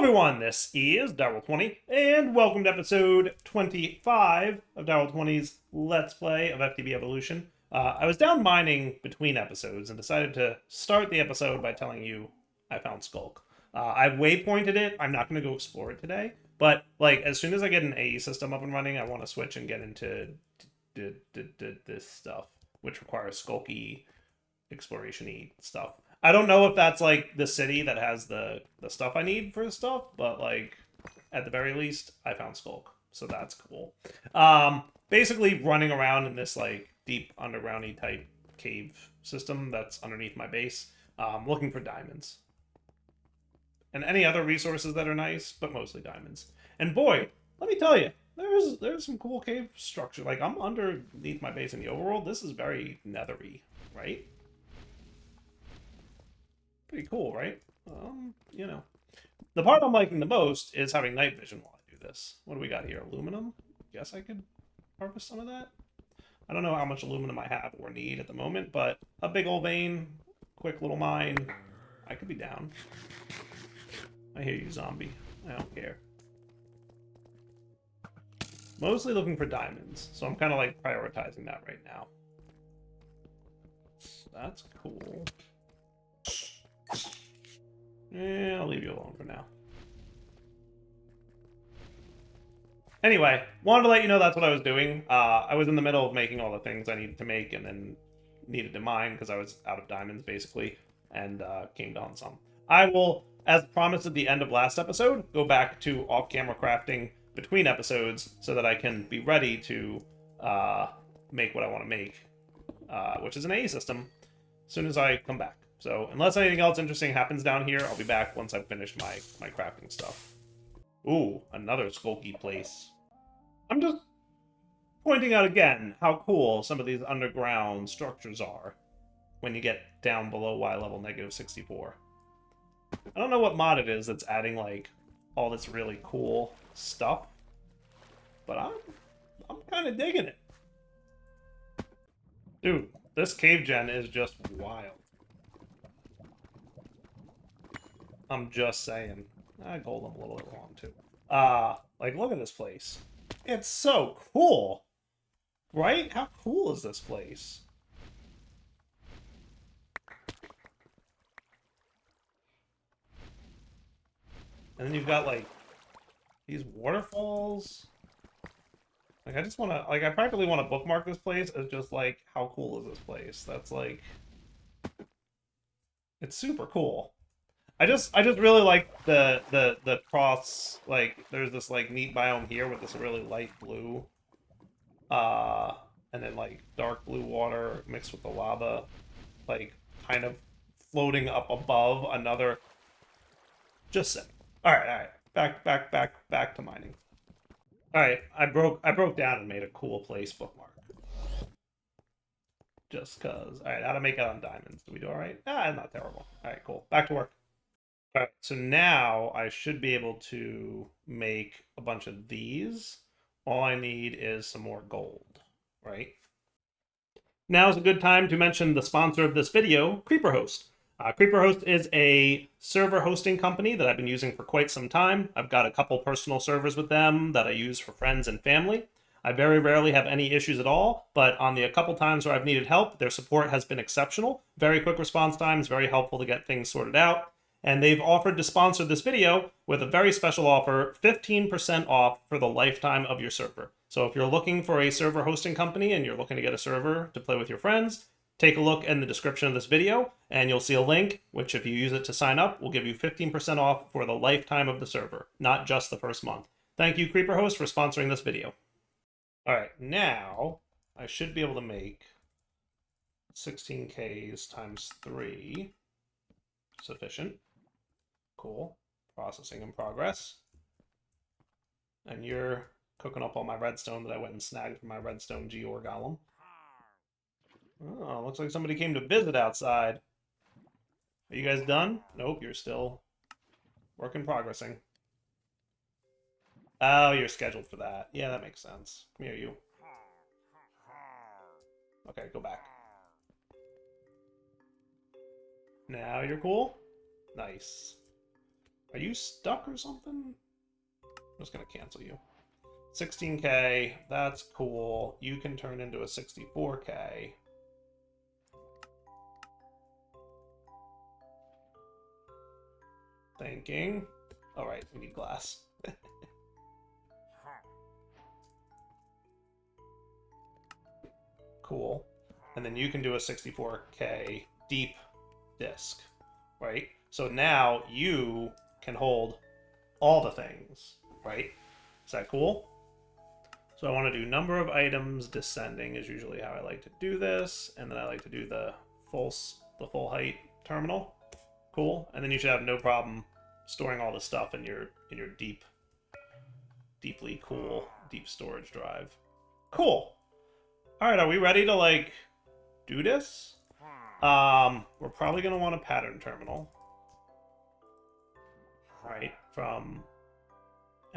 everyone, this is Daryl20, and welcome to episode 25 of Daryl20's Let's Play of FTB Evolution. I was down mining between episodes and decided to start the episode by telling you I found Skulk. I waypointed it. I'm not going to go explore it today, but as soon as I get an AE system up and running, I want to switch and get into this stuff, which requires Skulky exploration-y stuff. I don't know if that's the city that has the stuff I need for stuff, but at the very least, I found Skulk, so that's cool. Basically running around in this deep undergroundy type cave system that's underneath my base, looking for diamonds and any other resources that are nice, but mostly diamonds. And boy, let me tell you, there's some cool cave structure. I'm underneath my base in the overworld. This is very nethery, right? Pretty cool, right? The part I'm liking the most is having night vision while I do this. What do we got here? Aluminum? Guess I could harvest some of that. I don't know how much aluminum I have or need at the moment, but a big old vein, quick little mine, I could be down. I hear you, zombie. I don't care. Mostly looking for diamonds, so I'm kind of prioritizing that right now. That's cool. Yeah, I'll leave you alone for now. Anyway, wanted to let you know that's what I was doing. I was in the middle of making all the things I needed to make and then needed to mine because I was out of diamonds, basically, and came down some. I will, as promised at the end of last episode, go back to off-camera crafting between episodes so that I can be ready to make what I want to make, which is an AE system, as soon as I come back. So, unless anything else interesting happens down here, I'll be back once I've finished my crafting stuff. Ooh, another skulky place. I'm just pointing out again how cool some of these underground structures are when you get down below Y level -64. I don't know what mod it is that's adding, all this really cool stuff, but I'm kind of digging it. Dude, this cave gen is just wild. I'm just saying. Gold I'm a little bit wrong, too. Look at this place. It's so cool! Right? How cool is this place? And then you've got, these waterfalls. I just want to, I practically want to bookmark this place as just, how cool is this place? That's, it's super cool. I just really like the cross, there's this neat biome here with this really light blue, and then dark blue water mixed with the lava, kind of floating up above another. Just saying. All right, back to mining. All right, I broke down and made a cool place bookmark. Just cause. All right, how to make it on diamonds? Do we do all right? Not terrible. All right, cool. Back to work. All right, so now I should be able to make a bunch of these. All I need is some more gold, right? Now is a good time to mention the sponsor of this video, CreeperHost. CreeperHost is a server hosting company that I've been using for quite some time. I've got a couple personal servers with them that I use for friends and family. I very rarely have any issues at all, but on the couple times where I've needed help, their support has been exceptional. Very quick response times, very helpful to get things sorted out. And they've offered to sponsor this video with a very special offer, 15% off for the lifetime of your server. So if you're looking for a server hosting company and you're looking to get a server to play with your friends, take a look in the description of this video and you'll see a link, which if you use it to sign up, will give you 15% off for the lifetime of the server, not just the first month. Thank you, CreeperHost, for sponsoring this video. All right, now I should be able to make 16Ks times 3 sufficient. Cool. Processing in progress. And you're cooking up all my redstone that I went and snagged from my redstone Geor golem. Oh, looks like somebody came to visit outside. Are you guys done? Nope, you're still working progressing. Oh, you're scheduled for that. Yeah, that makes sense. Come here, you. Okay, go back. Now you're cool? Nice. Are you stuck or something? I'm just gonna cancel you. 16K, that's cool. You can turn into a 64K. Thinking. All right, we need glass. Cool. And then you can do a 64K deep disc, right? So now you can hold all the things, right? Is that cool? So I want to do number of items descending is usually how I like to do this, and then I like to do the full height terminal. Cool. And then you should have no problem storing all the stuff in your deeply cool deep storage drive. Cool. All right, are we ready to like do this? We're probably gonna want a pattern terminal, right? From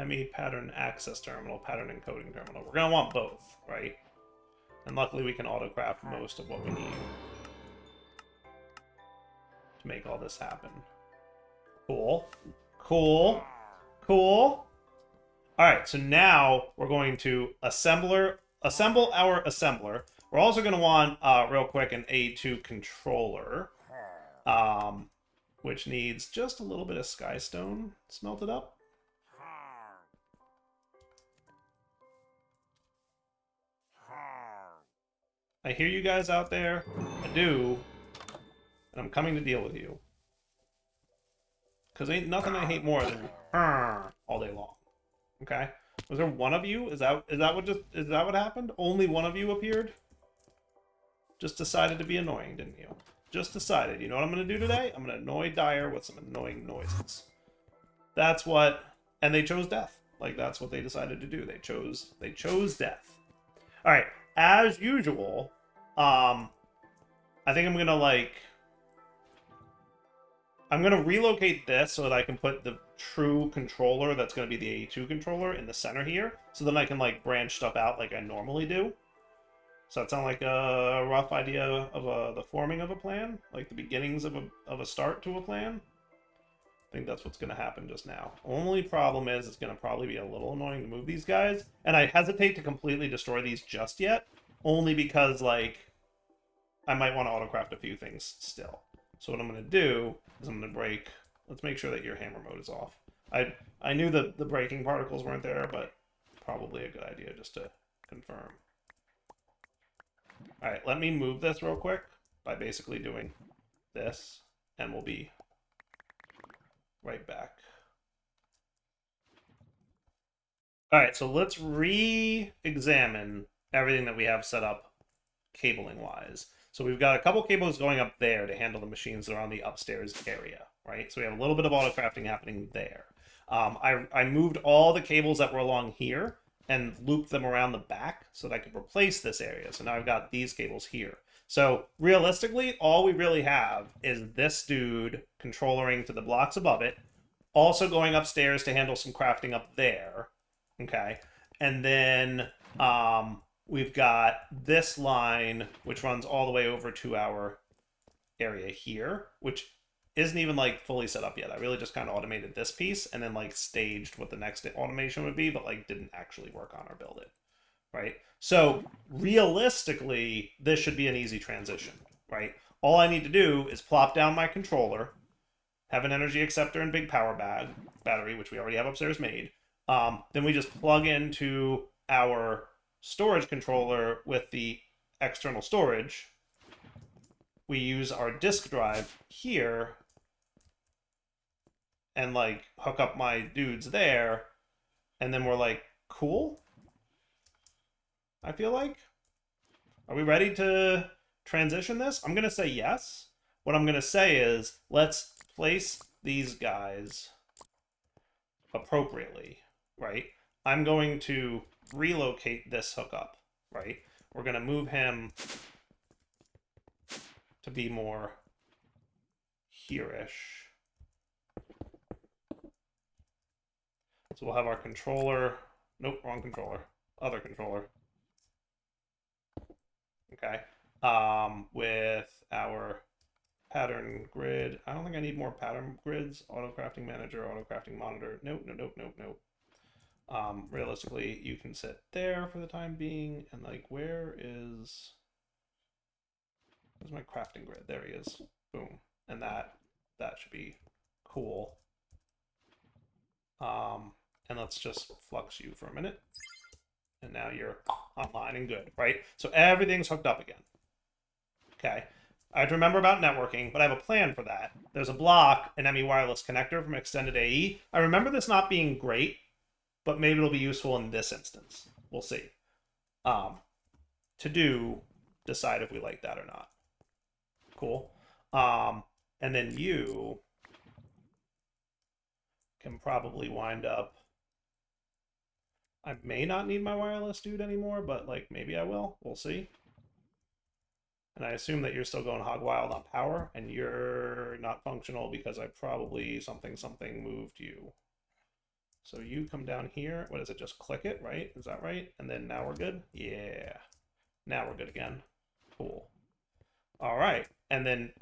ME pattern access terminal, pattern encoding terminal. We're gonna want both, right? And luckily we can autocraft most of what we need to make all this happen. Cool. Cool. Cool. Alright, so now we're going to assemble our assembler. We're also going to want, real quick, an A2 controller, which needs just a little bit of skystone smelted up. I hear you guys out there. I do. And I'm coming to deal with you. Because ain't nothing I hate more than all day long. Okay? Was there one of you? Is that what happened? Only one of you appeared? Just decided to be annoying, didn't you? Just decided. You know what I'm going to do today? I'm going to annoy Dyer with some annoying noises. That's what... And they chose death. Like, that's what they decided to do. They chose death. Alright. As usual, I think I'm going to, like... I'm going to relocate this so that I can put the true controller that's going to be the A2 controller in the center here. So then I can, like, branch stuff out like I normally do. Does that sound like a rough idea of the forming of a plan? Like the beginnings of a start to a plan? I think that's what's going to happen just now. Only problem is it's going to probably be a little annoying to move these guys. And I hesitate to completely destroy these just yet. Only because, like, I might want to autocraft a few things still. So what I'm going to do is I'm going to break... Let's make sure that your hammer mode is off. I knew that the breaking particles weren't there, but probably a good idea just to confirm. Alright, let me move this real quick by basically doing this, and we'll be right back. Alright, so let's re-examine everything that we have set up cabling-wise. So we've got a couple cables going up there to handle the machines that are on the upstairs area, right? So we have a little bit of autocrafting happening there. I moved all the cables that were along here and looped them around the back so that I could replace this area. So now I've got these cables here. So realistically, all we really have is this dude controlling to the blocks above it, also going upstairs to handle some crafting up there, okay? And then we've got this line, which runs all the way over to our area here, which isn't even like fully set up yet. I really just kind of automated this piece and then like staged what the next automation would be, but like didn't actually work on or build it, right? So realistically, this should be an easy transition, right? All I need to do is plop down my controller, have an energy acceptor and big power battery, which we already have upstairs made. Then we just plug into our storage controller with the external storage. We use our disk drive here and like hook up my dudes there, and then we're like, cool? I feel like. Are we ready to transition this? I'm going to say yes. What I'm going to say is, let's place these guys appropriately, right? I'm going to relocate this hookup, right? We're going to move him to be more here-ish. So we'll have our controller. Nope, wrong controller. Other controller. Okay. With our pattern grid. I don't think I need more pattern grids. Auto crafting manager, auto crafting monitor. Nope, nope, nope, nope, nope. Realistically, you can sit there for the time being. And like, where's my crafting grid? There he is. Boom. And that should be cool. And let's just flux you for a minute. And now you're online and good, right? So everything's hooked up again. Okay. I have to remember about networking, but I have a plan for that. There's a block, an ME wireless connector from extended AE. I remember this not being great, but maybe it'll be useful in this instance. We'll see. To decide if we like that or not. Cool. And then you can probably wind up. I may not need my wireless dude anymore, but like maybe I will. We'll see. And I assume that you're still going hog wild on power, and you're not functional because I probably something moved you. So you come down here. What is it? Just click it, right? Is that right? And then now we're good? Yeah. Now we're good again. Cool. All right. And then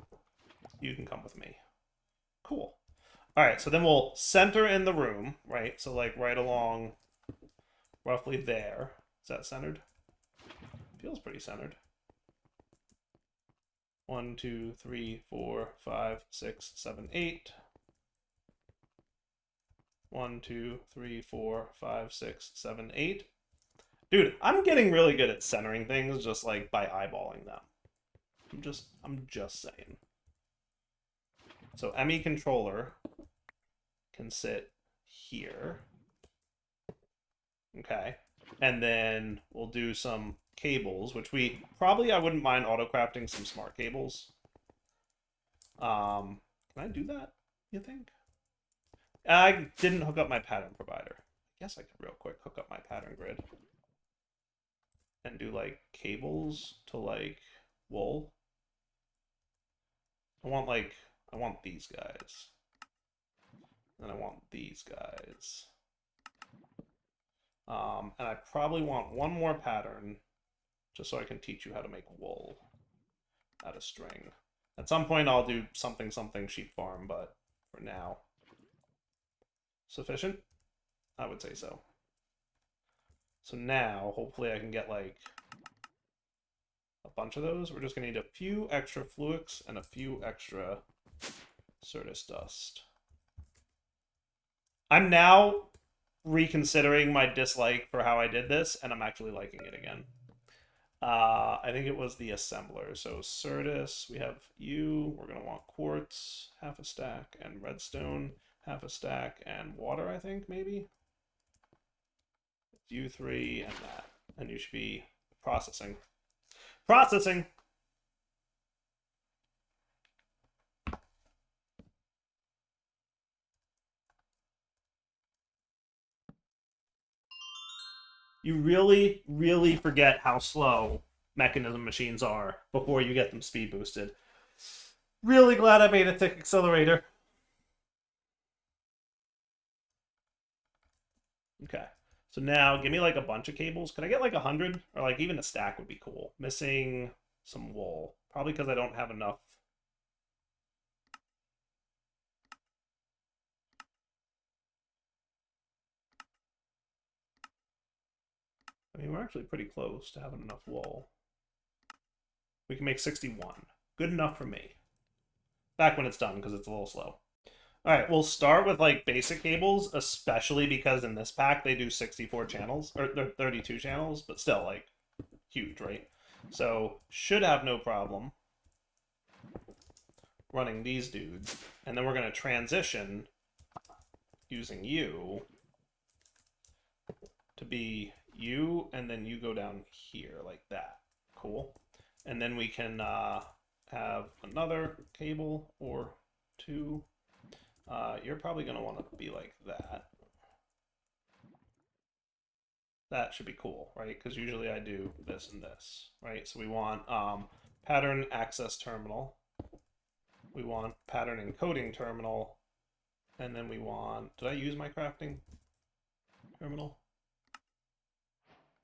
you can come with me. Cool. All right. So then we'll center in the room, right? So like right along roughly there. Is that centered? Feels pretty centered. 1, 2, 3, 4, 5, 6, 7, 8. 1, 2, 3, 4, 5, 6, 7, 8. Dude, I'm getting really good at centering things just like by eyeballing them. I'm just saying. So ME controller can sit here. Okay. And then we'll do some cables, which I wouldn't mind auto crafting some smart cables. Can I do that, you think? I didn't hook up my pattern provider. I guess I could real quick hook up my pattern grid and do like cables to like wool. I want these guys. And I want these guys. And I probably want one more pattern just so I can teach you how to make wool out of string. At some point I'll do something sheep farm, but for now. Sufficient? I would say so. So now, hopefully I can get like a bunch of those. We're just gonna need a few extra fluix and a few extra Certus dust. I'm now reconsidering my dislike for how I did this, and I'm actually liking it again. I think it was the assembler. So Certus, we have you. We're going to want quartz, half a stack, and redstone, half a stack, and water, I think, maybe? You 3 and that. And you should be processing. Processing! You really, really forget how slow mechanism machines are before you get them speed boosted. Really glad I made a tick accelerator. Okay. So now give me like a bunch of cables. Can I get like 100? Or like even a stack would be cool. Missing some wool. Probably because I don't have enough. I mean, we're actually pretty close to having enough wool. We can make 61. Good enough for me. Back when it's done, because it's a little slow. All right, we'll start with like basic cables, especially because in this pack they do 64 channels, or 32 channels, but still like huge, right? So should have no problem running these dudes. And then we're going to transition using you to be you, and then you go down here like that. Cool. And then we can have another cable or two. You're probably going to want to be like that. That should be cool, right? Because usually I do this and this, right? So we want pattern access terminal. We want pattern encoding terminal. And then we want, did I use my crafting terminal?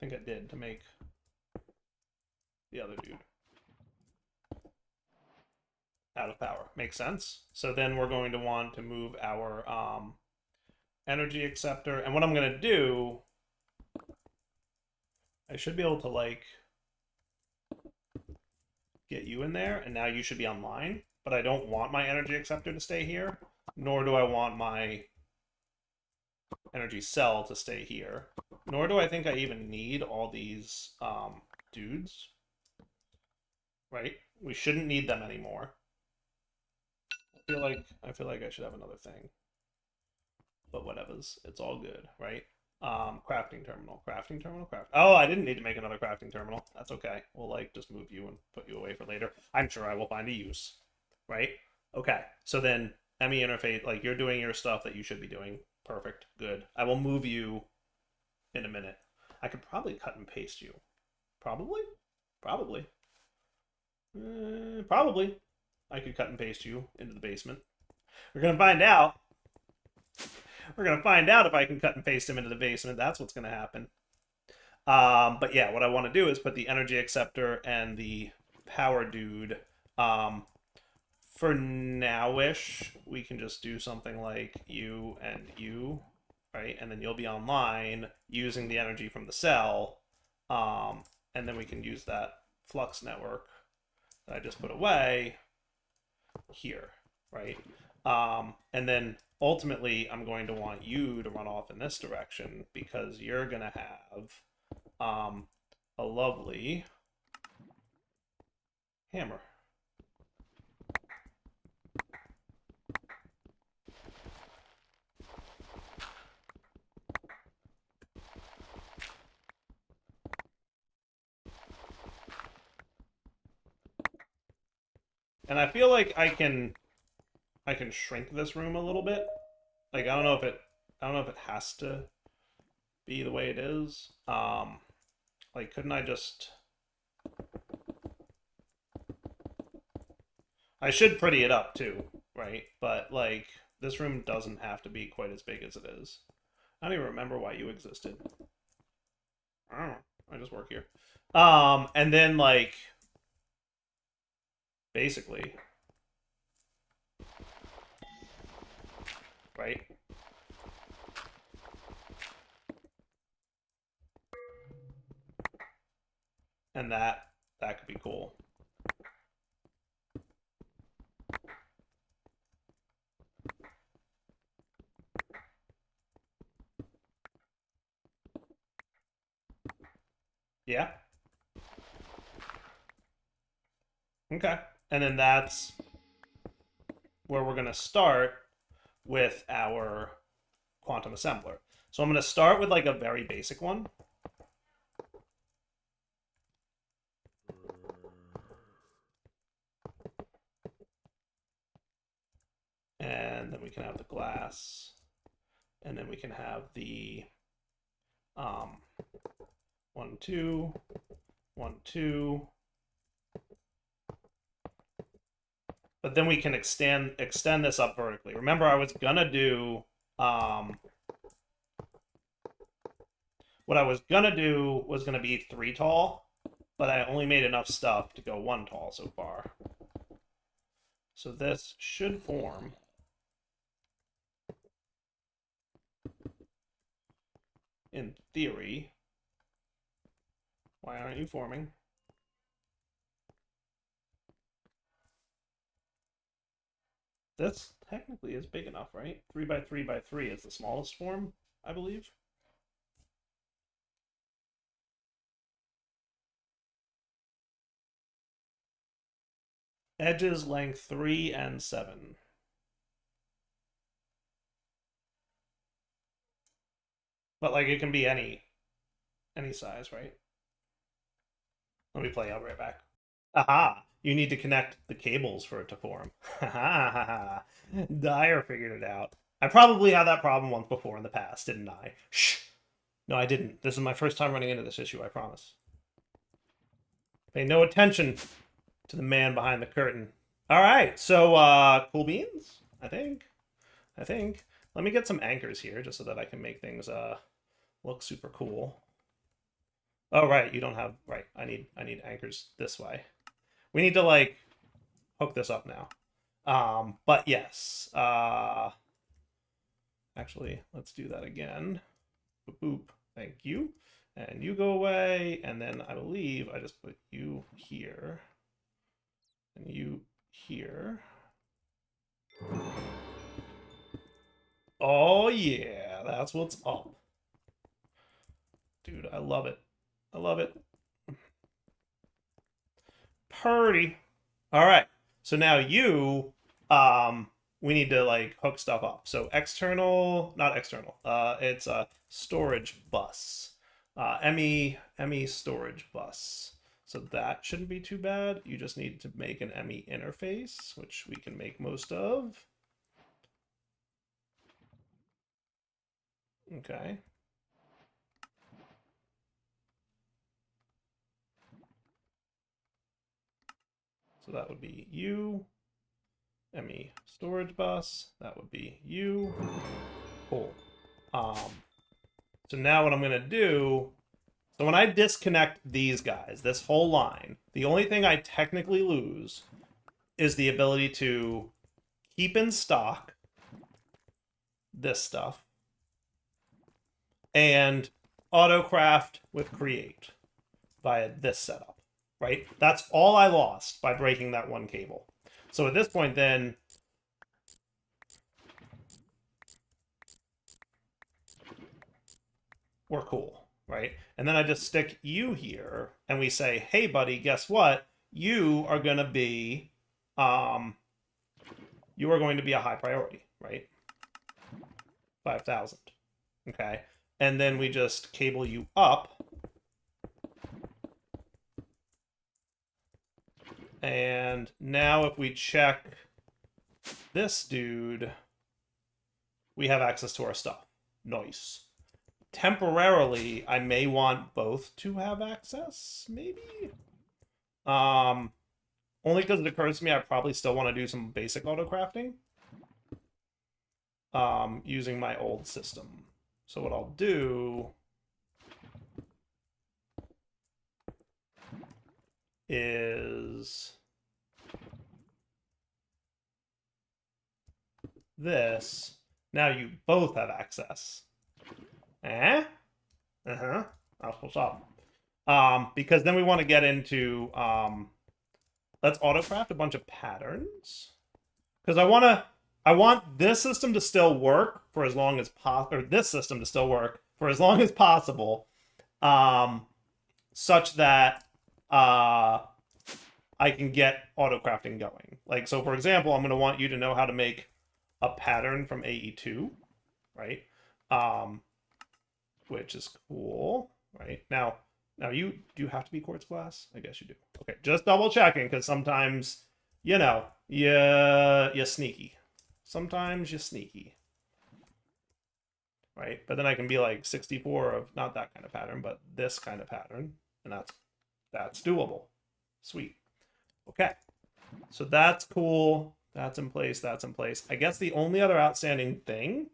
I think I did to make the other dude. out of power. Makes sense. So then we're going to want to move our energy acceptor. And what I'm going to do, I should be able to like get you in there, and now you should be online. But I don't want my energy acceptor to stay here, nor do I want my energy cell to stay here. Nor do I think I even need all these dudes. Right? We shouldn't need them anymore. I feel like I should have another thing. But whatever's. It's all good, right? Crafting terminal. Crafting terminal? Oh, I didn't need to make another crafting terminal. That's okay. We'll like just move you and put you away for later. I'm sure I will find a use. Right? Okay. So then ME interface, like you're doing your stuff that you should be doing. Perfect. Good. I will move you in a minute. I could probably cut and paste you. Probably? Probably. Probably. I could cut and paste you into the basement. We're gonna find out. We're gonna find out if I can cut and paste him into the basement. That's what's gonna happen. But yeah, what I want to do is put the energy acceptor and the power dude. For nowish, we can just do something like you and you, right? And then you'll be online using the energy from the cell. And then we can use that flux network that I just put away here, right? And then ultimately, I'm going to want you to run off in this direction because you're going to have a lovely hammer. And I feel like I can shrink this room a little bit. Like I don't know if it has to be the way it is. Like couldn't I just I should pretty it up too, right? But like this room doesn't have to be quite as big as it is. I don't even remember why you existed. I don't know. I just work here. And then like basically, right? And that could be cool. Yeah. Okay. And then that's where we're going to start with our quantum assembler. So I'm going to start with like a very basic one. And then we can have the glass. And then we can have the 1, 2, 1, 2. But then we can extend this up vertically. Remember, I was gonna do what I was gonna do was gonna be 3 tall, but I only made enough stuff to go 1 tall so far. So this should form. In theory. Why aren't you forming? This technically is big enough, right? 3 by 3 by 3 is the smallest form, I believe. Edges length 3 and 7. But like it can be any size, right? Let me play. I'll be right back. Aha! You need to connect the cables for it to form. Ha Dyer figured it out. I probably had that problem once before in the past, didn't I? Shh! No, I didn't. This is my first time running into this issue, I promise. Pay no attention to the man behind the curtain. Alright, so, cool beans? I think. Let me get some anchors here, just so that I can make things, look super cool. Oh, right, you don't have... Right, I need anchors this way. We need to, like, hook this up now. But yes. Actually, let's do that again. Boop, boop. Thank you. And you go away, and then I believe I just put you here. And you here. Oh yeah, that's what's up. Dude, I love it. I love it. Purdy. All right. So now you, we need to like hook stuff up. So external, not external. It's a storage bus. ME storage bus. So that shouldn't be too bad. You just need to make an ME interface, which we can make most of. Okay. So that would be you. ME storage bus. That would be you. Cool. So now what I'm going to do, so when I disconnect these guys, this whole line, the only thing I technically lose is the ability to keep in stock this stuff and autocraft with create via this setup, right? That's all I lost by breaking that one cable. So at this point then, we're cool, right? And then I just stick you here and we say, hey buddy, guess what? You are going to be you are going to be a high priority, right? 5,000. Okay. And then we just cable you up. And now if we check this dude, we have access to our stuff. Nice. Temporarily, I may want both to have access, maybe? Only because it occurs to me I probably still want to do some basic autocrafting. Using my old system. So what I'll do is this. Now you both have access. Eh? Uh-huh. That's what's up. Because then we want to get into let's autocraft a bunch of patterns. Because I want this system to still work for as long as possible, or this system to still work for as long as possible, such that I can get autocrafting going. Like, so for example, I'm going to want you to know how to make a pattern from AE2, right? Which is cool, right? Now you do you have to be quartz glass? I guess you do. Okay, just double checking because sometimes, you know, you're sneaky. Sometimes you're sneaky, right? But then I can be like 64 of not that kind of pattern, but this kind of pattern, and that's doable. Sweet. Okay, so that's cool. That's in place. That's in place. I guess the only other outstanding thing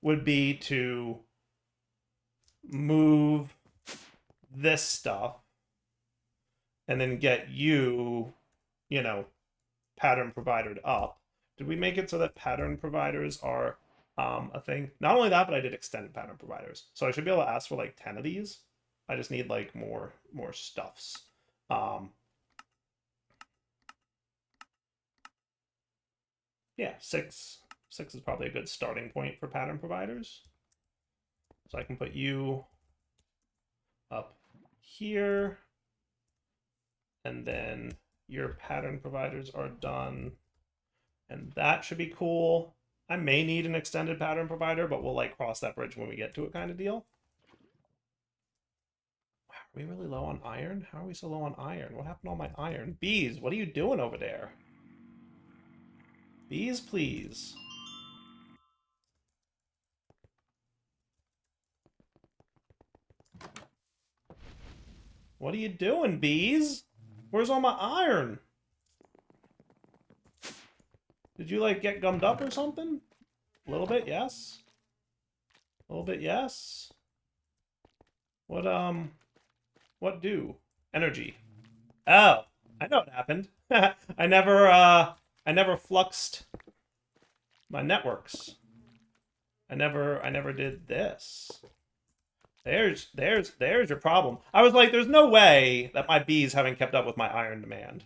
would be to move this stuff and then get you, you know, pattern providered up. Did we make it so that pattern providers are a thing? Not only that, but I did extended pattern providers. So I should be able to ask for like 10 of these. I just need like more stuffs. Yeah, six is probably a good starting point for pattern providers. So I can put you up here, and then your pattern providers are done, and that should be cool. I may need an extended pattern provider, but we'll like cross that bridge when we get to it kind of deal. Wow, are we really low on iron? How are we so low on iron? What happened to all my iron? Bees, what are you doing over there? Bees, please. What are you doing, bees? Where's all my iron? Did you like get gummed up or something? A little bit, yes. A little bit, yes. What do? Energy. Oh, I know what happened. I never I never fluxed my networks. I never did this. There's your problem. I was like, there's no way that my bees haven't kept up with my iron demand.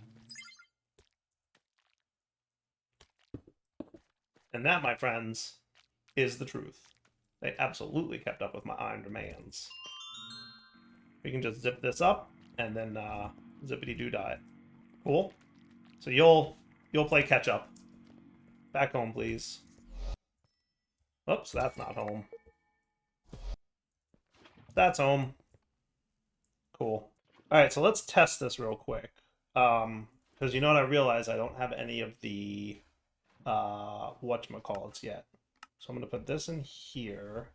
And that, my friends, is the truth. They absolutely kept up with my iron demands. We can just zip this up and then zippity-doo-dah it. Cool. So you'll play catch up. Back home, please. Oops, that's not home. That's home. Cool. All right, so let's test this real quick. Because you know what I realized? I don't have any of the whatchamacallits yet. So I'm going to put this in here,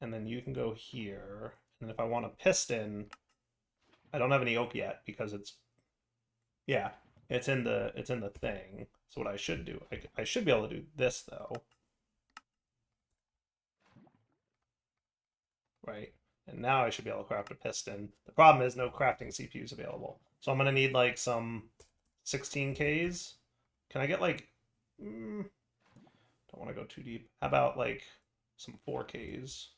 and then you can go here. And if I want a piston, I don't have any oak yet because it's, yeah, it's in the thing. So what I should do, I should be able to do this though. Right? And now I should be able to craft a piston. The problem is no crafting CPUs available. So I'm going to need like some 16Ks. Can I get like, don't want to go too deep. How about like some 4Ks?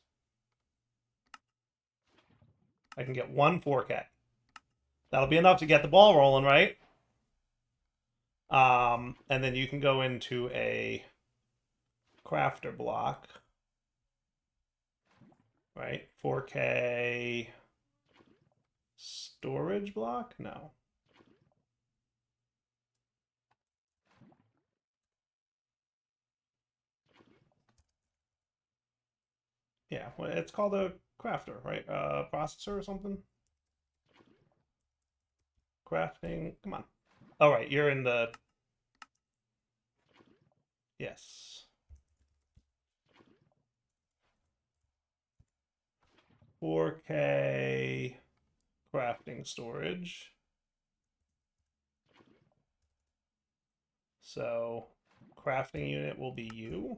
I can get one 4K. That'll be enough to get the ball rolling, right? And then you can go into a crafter block, right? 4K storage block? No. Yeah, well, it's called a crafter, right? Processor or something? Crafting, come on. Oh, right, you're in the... Yes. 4K crafting storage. So, crafting unit will be you.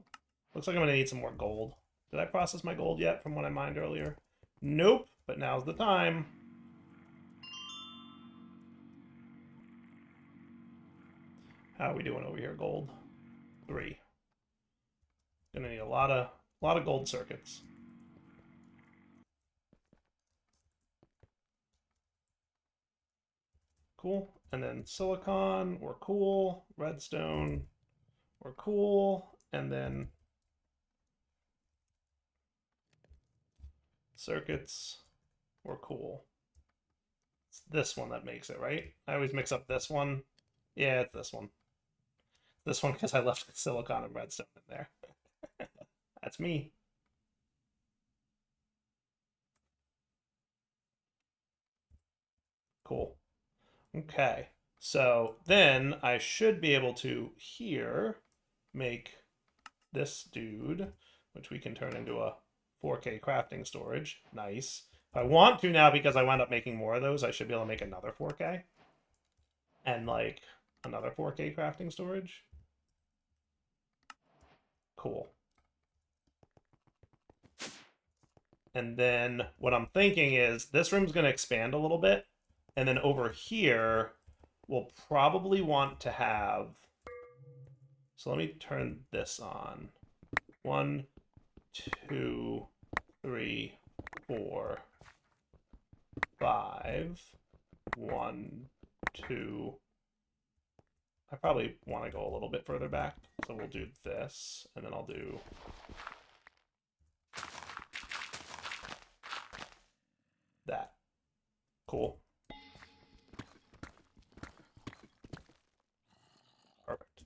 Looks like I'm going to need some more gold. Did I process my gold yet from what I mined earlier? Nope, but now's the time. How are we doing over here, gold? 3. Gonna need a lot of gold circuits. Cool. And then silicon, we're cool. Redstone, we're cool. And then circuits, we're cool. It's this one that makes it, right? I always mix up this one. Yeah, it's this one. This one because I left silicon and redstone in there. That's me. Cool. Okay. So then I should be able to here make this dude, which we can turn into a 4K crafting storage. Nice. If I want to now, because I wound up making more of those, I should be able to make another 4K. And like another 4K crafting storage. Cool. And then what I'm thinking is this room's going to expand a little bit. And then over here, we'll probably want to have... So let me turn this on. 1, 2, 3, 4, 5. 1, 2. I probably want to go a little bit further back. So we'll do this, and then I'll do... that. Cool. Perfect.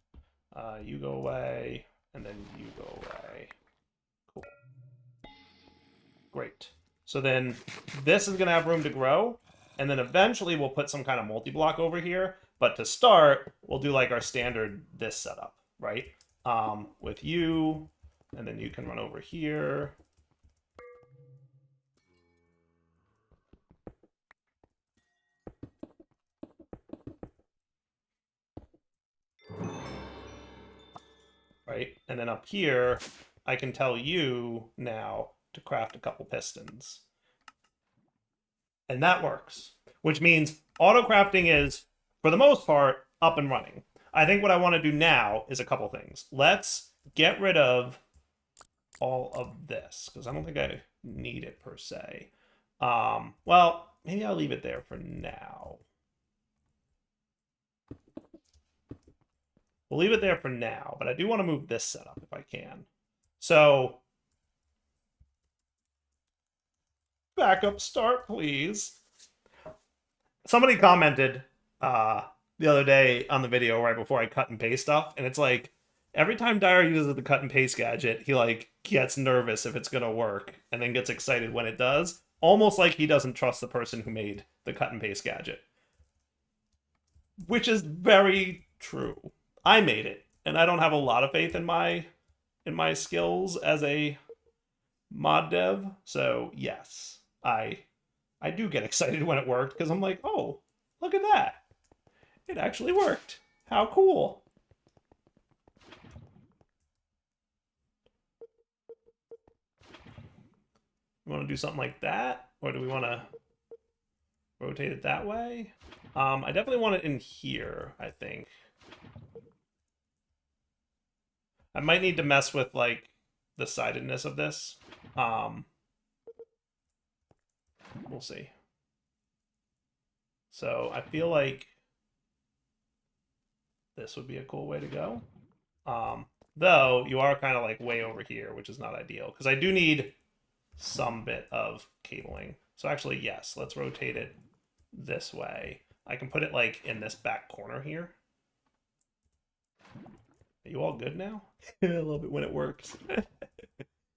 You go away, and then you go away. Cool. Great. So then this is going to have room to grow, and then eventually we'll put some kind of multi-block over here. But to start, we'll do like our standard this setup, right? With you, and then you can run over here. Right? And then up here, I can tell you now to craft a couple pistons. And that works, which means auto crafting is, for the most part, up and running. I think what I want to do now is a couple things. Let's get rid of all of this because I don't think I need it per se. Well, maybe I'll leave it there for now. We'll leave it there for now, but I do want to move this setup if I can. So, backup start, please. Somebody commented the other day on the video right before I cut and paste stuff, and it's like every time Dyer uses the cut and paste gadget, he like gets nervous if it's gonna work, and then gets excited when it does, almost like he doesn't trust the person who made the cut and paste gadget, which is very true. I made it, and I don't have a lot of faith in my skills as a mod dev. So yes, I do get excited when it worked because I'm like, oh, look at that. It actually worked. How cool. We want to do something like that? Or do we want to rotate it that way? I definitely want it in here, I think. I might need to mess with, like, the sidedness of this. We'll see. So I feel like this would be a cool way to go. Though you are kind of like way over here, which is not ideal because I do need some bit of cabling. So actually, yes, let's rotate it this way. I can put it like in this back corner here. Are you all good now? I love it when it works.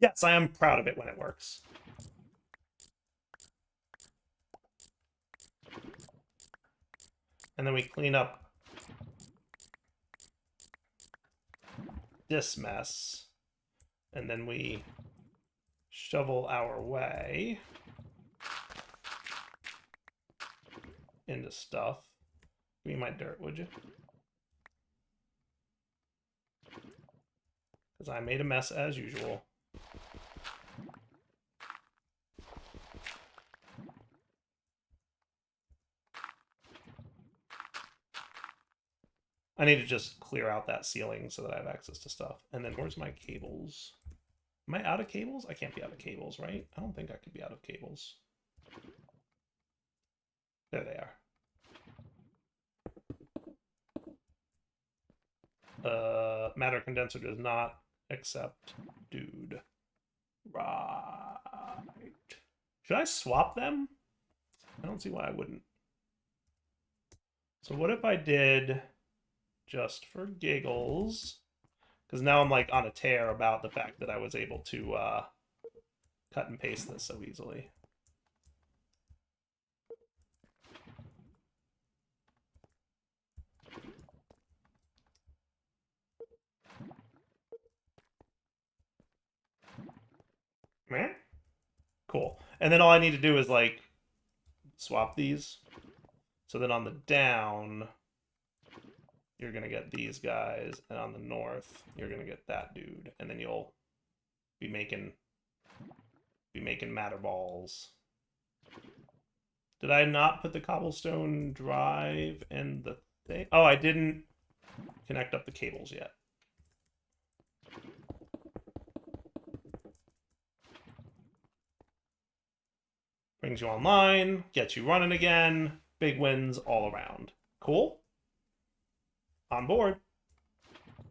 Yes, I am proud of it when it works. And then we clean up this mess. And then we shovel our way into stuff. Give me my dirt, would you? Because I made a mess as usual. I need to just clear out that ceiling so that I have access to stuff. And then where's my cables? Am I out of cables? I can't be out of cables, right? I don't think I could be out of cables. There they are. Matter condenser does not accept dude. Right. Should I swap them? I don't see why I wouldn't. So what if I did just for giggles? Because now I'm like on a tear about the fact that I was able to cut and paste this so easily. Man, cool. And then all I need to do is like swap these. So then on the down, you're gonna get these guys, and on the north, you're gonna get that dude, and then you'll be making matter balls. Did I not put the cobblestone drive in the thing? Oh, I didn't connect up the cables yet. Brings you online, gets you running again. Big wins all around. Cool? On board.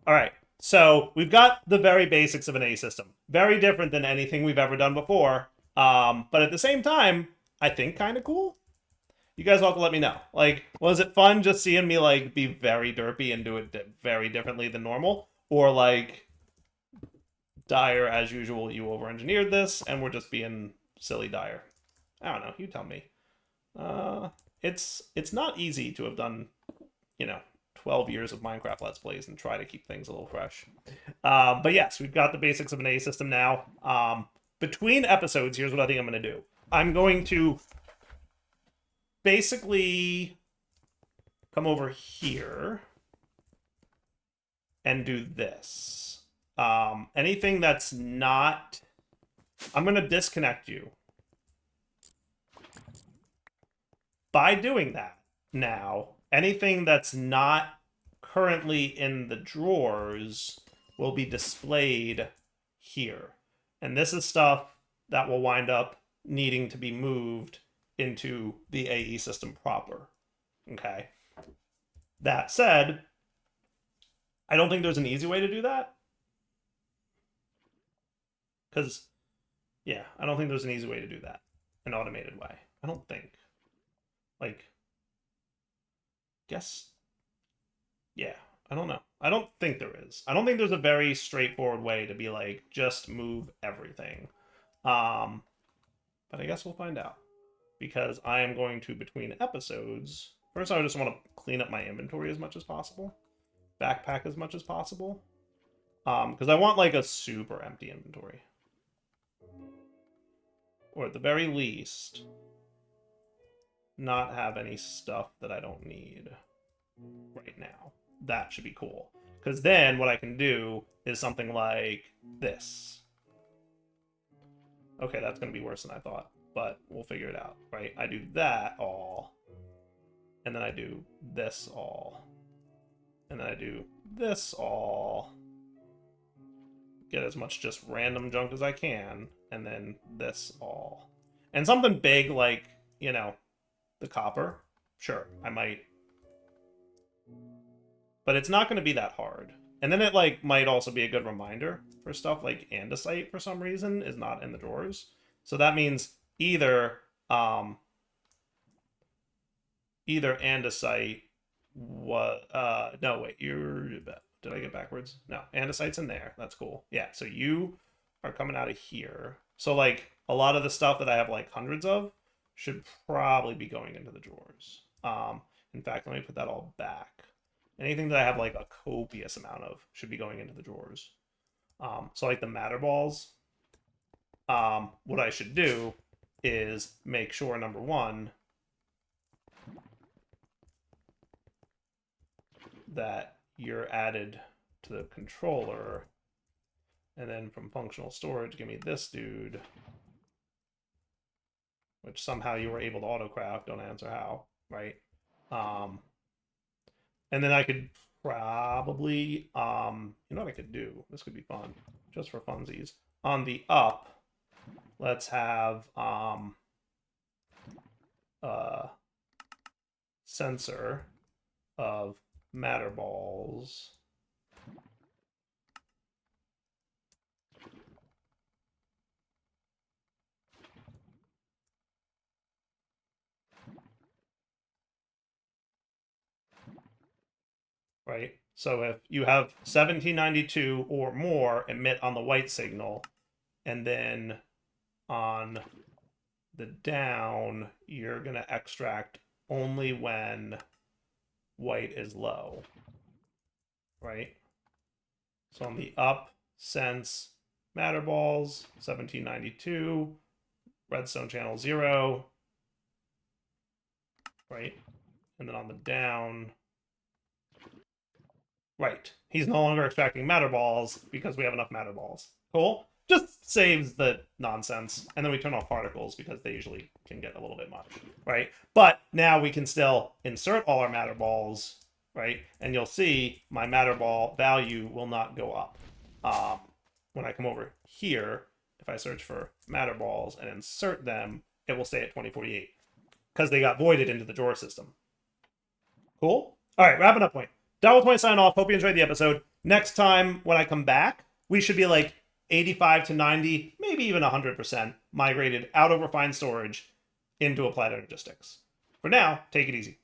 All right, so we've got the very basics of an A system. Very different than anything we've ever done before. But at the same time, I think kind of cool. You guys all have to let me know. Like, was it fun just seeing me, like, be very derpy and do it very differently than normal? Or, like, Dyer, as usual, you over-engineered this, and we're just being silly Dyer? I don't know. You tell me. It's not easy to have done, 12 years of Minecraft Let's Plays and try to keep things a little fresh. But yes, we've got the basics of an A system now. Between episodes, here's what I think I'm going to do. I'm going to basically come over here and do this. Anything that's not... I'm going to disconnect you. By doing that, now, anything that's not currently in the drawers will be displayed here. And this is stuff that will wind up needing to be moved into the AE system proper. Okay. That said, I don't think there's an easy way to do that. Because, yeah, I don't think there's an easy way to do that. An automated way. I don't think. Like, guess. Yeah, I don't know. I don't think there is. I don't think there's a very straightforward way to be like, just move everything. But I guess we'll find out. Because I am going to, between episodes, first I just want to clean up my inventory as much as possible. Backpack as much as possible. Because I want like a super empty inventory. Or at the very least, not have any stuff that I don't need right now. That should be cool. Because then what I can do is something like this. Okay, that's going to be worse than I thought, but we'll figure it out, right? I do that all, and then I do this all, and then I do this all. Get as much just random junk as I can, and then this all. And something big like, you know, the copper, sure, I might. But it's not going to be that hard. And then it like might also be a good reminder for stuff like andesite for some reason is not in the drawers. So that means either either andesite was no wait, did I get backwards? No, andesite's in there. That's cool. Yeah, so you are coming out of here. So like a lot of the stuff that I have like hundreds of should probably be going into the drawers. In fact, let me put that all back. Anything that I have like a copious amount of should be going into the drawers. So like the matter balls, what I should do is make sure, number one, that you're added to the controller, and then from functional storage, give me this dude, which somehow you were able to autocraft, don't answer how, right? And then I could probably, you know what I could do? This could be fun, just for funsies. On the up, let's have sensor of matter balls. Right? So if you have 1792 or more emit on the white signal, and then on the down, you're going to extract only when white is low. Right? So on the up, sense matter balls, 1792, redstone channel 0. Right? And then on the down, right. He's no longer extracting matter balls because we have enough matter balls. Cool. Just saves the nonsense. And then we turn off particles because they usually can get a little bit much, right? But now we can still insert all our matter balls, right? And you'll see my matter ball value will not go up. When I come over here, if I search for matter balls and insert them, it will stay at 2048 because they got voided into the drawer system. Cool? All right, wrapping up point. Double sign off. Hope you enjoyed the episode. Next time when I come back, we should be like 85 to 90, maybe even 100% migrated out of refined storage into applied energistics. For now, take it easy.